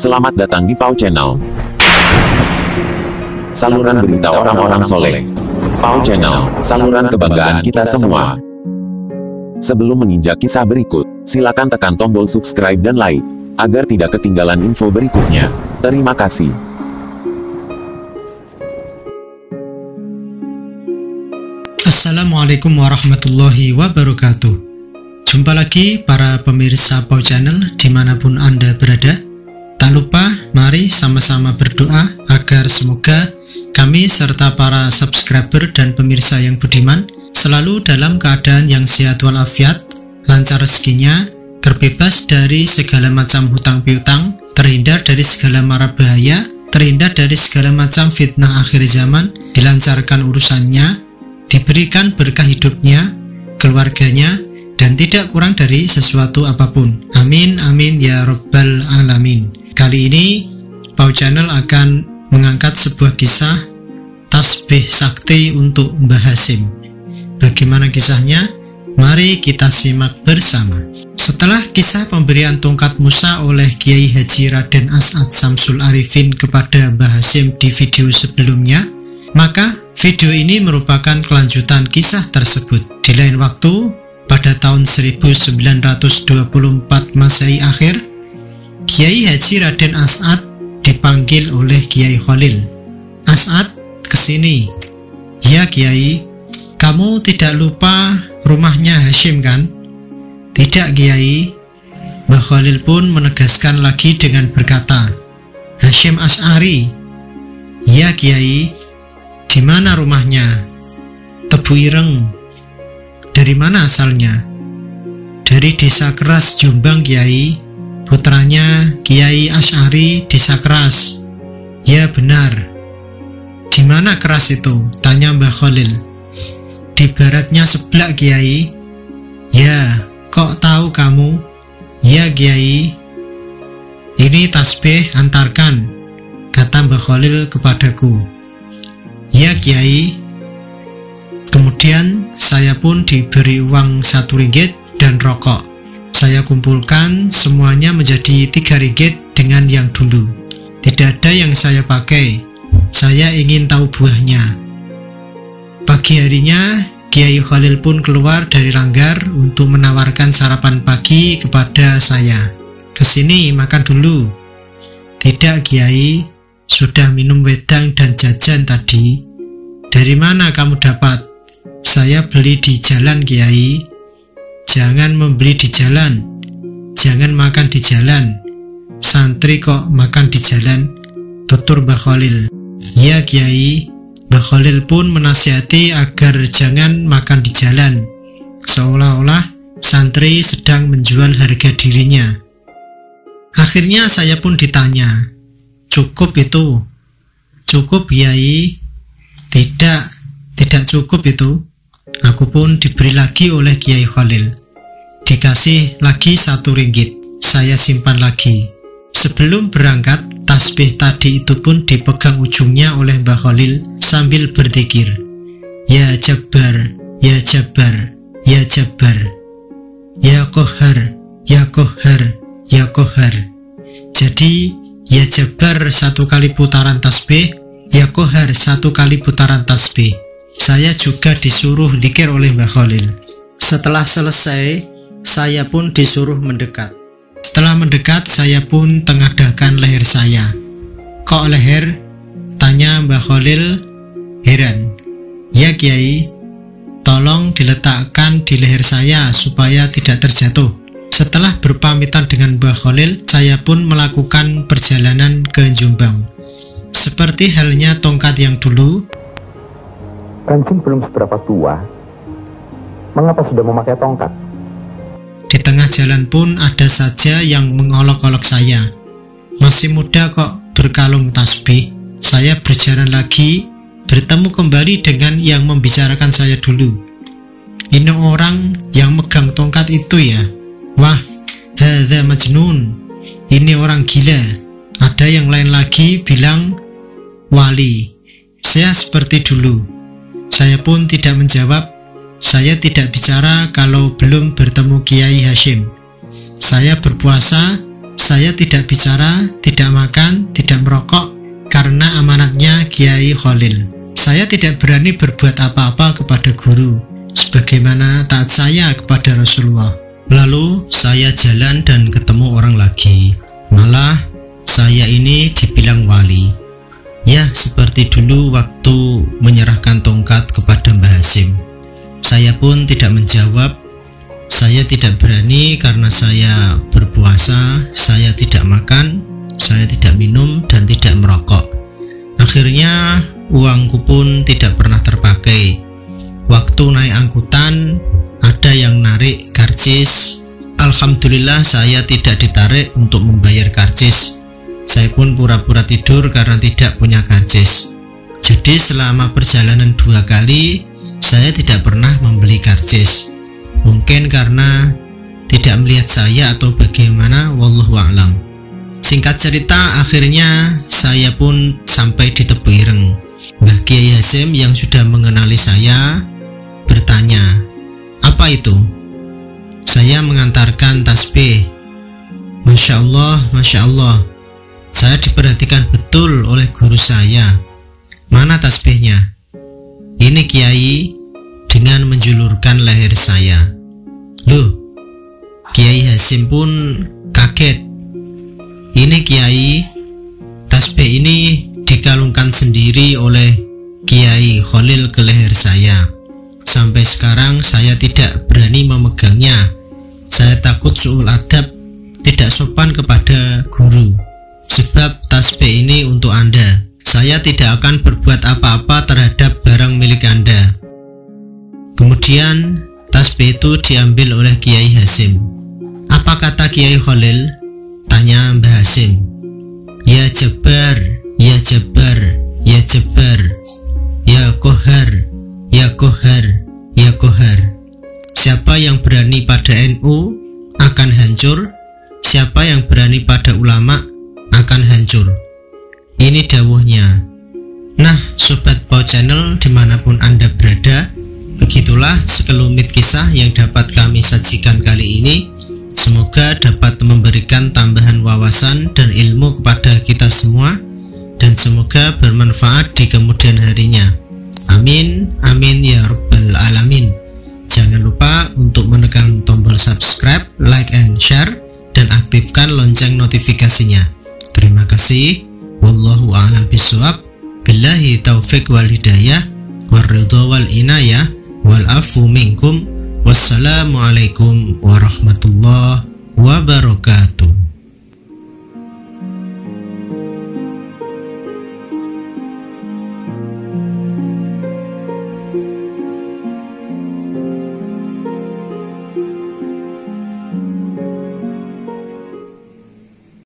Selamat datang di Pau Channel, saluran berita orang-orang soleh. Pau Channel, saluran kebanggaan kita semua. Sebelum menginjak kisah berikut, silakan tekan tombol subscribe dan like, agar tidak ketinggalan info berikutnya. Terima kasih. Assalamualaikum warahmatullahi wabarakatuh. Jumpa lagi para pemirsa Pau Channel dimanapun Anda berada. Tak lupa, mari sama-sama berdoa agar semoga kami serta para subscriber dan pemirsa yang budiman selalu dalam keadaan yang sehat walafiat, lancar rezekinya, terbebas dari segala macam hutang piutang, terhindar dari segala mara bahaya, terhindar dari segala macam fitnah akhir zaman, dilancarkan urusannya, diberikan berkah hidupnya, keluarganya, dan tidak kurang dari sesuatu apapun. Amin, amin, ya Rabbal Alamin. Kali ini, Pau Channel akan mengangkat sebuah kisah tasbih sakti untuk Mbah Hasyim. Bagaimana kisahnya? Mari kita simak bersama. Setelah kisah pemberian tongkat Musa oleh Kiai Haji Raden As'ad Syamsul Arifin kepada Mbah Hasyim di video sebelumnya, maka video ini merupakan kelanjutan kisah tersebut. Di lain waktu, pada tahun 1924 Masehi akhir, Kiai Haji Raden As'ad dipanggil oleh Kiai Khalil. "As'ad, kesini." "Ya Kiai, kamu tidak lupa rumahnya Hasyim kan?" "Tidak Kiai." Mbah Khalil pun menegaskan lagi dengan berkata, "Hasyim Asy'ari." "Ya Kiai, di mana rumahnya?" "Tebu Ireng." "Dari mana asalnya?" "Dari Desa Keras, Jombang Kiai. Putranya Kiai Asy'ari Desa Keras." "Ya benar." "Di mana Keras itu?" tanya Mbah Khalil. "Di baratnya Seblak Kiai." "Ya, kok tahu kamu?" "Ya Kiai." "Ini tasbih, antarkan," kata Mbah Khalil kepadaku. "Ya Kiai." Kemudian saya pun diberi uang 1 ringgit dan rokok. Saya kumpulkan semuanya menjadi 3 ringgit dengan yang dulu. Tidak ada yang saya pakai. Saya ingin tahu buahnya. Pagi harinya, Kiai Khalil pun keluar dari langgar untuk menawarkan sarapan pagi kepada saya. "Kesini makan dulu." "Tidak Kiai, sudah minum wedang dan jajan tadi." "Dari mana kamu dapat?" "Saya beli di jalan Kiai." "Jangan membeli di jalan, jangan makan di jalan. Santri kok makan di jalan," tutur Mbah Khalil. "Ya Kiai." Mbah Khalil pun menasihati agar jangan makan di jalan, seolah-olah santri sedang menjual harga dirinya. Akhirnya saya pun ditanya, "Cukup itu?" "Cukup Kiai." Tidak cukup itu." Aku pun diberi lagi oleh Kiai Khalil. Dikasih lagi 1 ringgit. Saya simpan lagi. Sebelum berangkat, tasbih tadi itu pun dipegang ujungnya oleh Mbah Khalil sambil berzikir, "Ya Jabbar, Ya Jabbar, Ya Jabbar, Ya Qahhar, Ya Qahhar, Ya Qahhar." Jadi, Ya Jabbar 1 kali putaran tasbih, Ya Qahhar 1 kali putaran tasbih. Saya juga disuruh dzikir oleh Mbah Khalil. Setelah selesai, saya pun disuruh mendekat. Setelah mendekat, saya pun tengadahkan leher saya. "Kok leher?" tanya Mbah Khalil heran. "Ya Kiai, tolong diletakkan di leher saya supaya tidak terjatuh." Setelah berpamitan dengan Mbah Khalil, saya pun melakukan perjalanan ke Jombang. Seperti halnya tongkat yang dulu, "Kancing belum seberapa tua, mengapa sudah memakai tongkat?" Di tengah jalan pun ada saja yang mengolok-olok saya. "Masih muda kok berkalung tasbih." Saya berjalan lagi, bertemu kembali dengan yang membicarakan saya dulu. "Ini orang yang megang tongkat itu ya? Wah, hadza majnun. Ini orang gila." Ada yang lain lagi bilang, "Wali." Saya seperti dulu. Saya pun tidak menjawab. Saya tidak bicara kalau belum bertemu Kiai Hasyim. Saya berpuasa Saya tidak bicara, tidak makan, tidak merokok karena amanatnya Kiai Khalil. Saya tidak berani berbuat apa-apa kepada guru, sebagaimana taat saya kepada Rasulullah. Lalu saya jalan dan ketemu orang lagi. Malah saya ini dibilang wali. Ya, seperti dulu waktu menyerahkan tongkat kepada Mbah Hasyim. Saya pun tidak menjawab. Saya tidak berani karena saya berpuasa, saya tidak makan, saya tidak minum dan tidak merokok. Akhirnya uangku pun tidak pernah terpakai. Waktu naik angkutan ada yang narik karcis. Alhamdulillah saya tidak ditarik untuk membayar karcis. Saya pun pura-pura tidur karena tidak punya karcis. Jadi selama perjalanan 2 kali saya tidak pernah membeli karcis. Mungkin karena tidak melihat saya atau bagaimana, wallahu a'lam. Singkat cerita, akhirnya saya pun sampai di Tebu Ireng. Mbah Kiai Hasyim yang sudah mengenali saya bertanya, "Apa itu?" Saya mengantarkan tasbih. Masya Allah, Masya Allah. Saya diperhatikan betul oleh guru saya. "Mana tasbihnya?" "Ini Kiai," dengan menjulurkan leher saya. Loh, Kiai Hasyim pun kaget. "Ini Kiai, tasbih ini dikalungkan sendiri oleh Kiai Khalil ke leher saya. Sampai sekarang saya tidak berani memegangnya. Saya takut su'ul adab, tidak sopan kepada guru. Sebab tasbih ini untuk Anda. Saya tidak akan berbuat apa-apa terhadap barang milik Anda." Kemudian tasbih itu diambil oleh Kiai Hasyim. "Apa kata Kiai Khalil?" tanya Mbah Hasyim. "Ya Jabbar, ya Jabbar, ya Jabbar, ya Qahar, ya Qahar, ya Qahar. Siapa yang berani pada NU akan hancur, siapa yang berani pada ulama akan hancur." Ini dawuhnya. Nah, Sobat Pau Channel dimanapun Anda berada, begitulah sekelumit kisah yang dapat kami sajikan kali ini. Semoga dapat memberikan tambahan wawasan dan ilmu kepada kita semua, dan semoga bermanfaat di kemudian harinya. Amin, amin ya rabbal alamin. Jangan lupa untuk menekan tombol subscribe, like and share, dan aktifkan lonceng notifikasinya. Terima kasih. Wallahu a'lam bishawab. Billahi taufik wal hidayah, waridha wal inayah, wal afu minkum. Wassalamualaikum warahmatullahi wabarakatuh.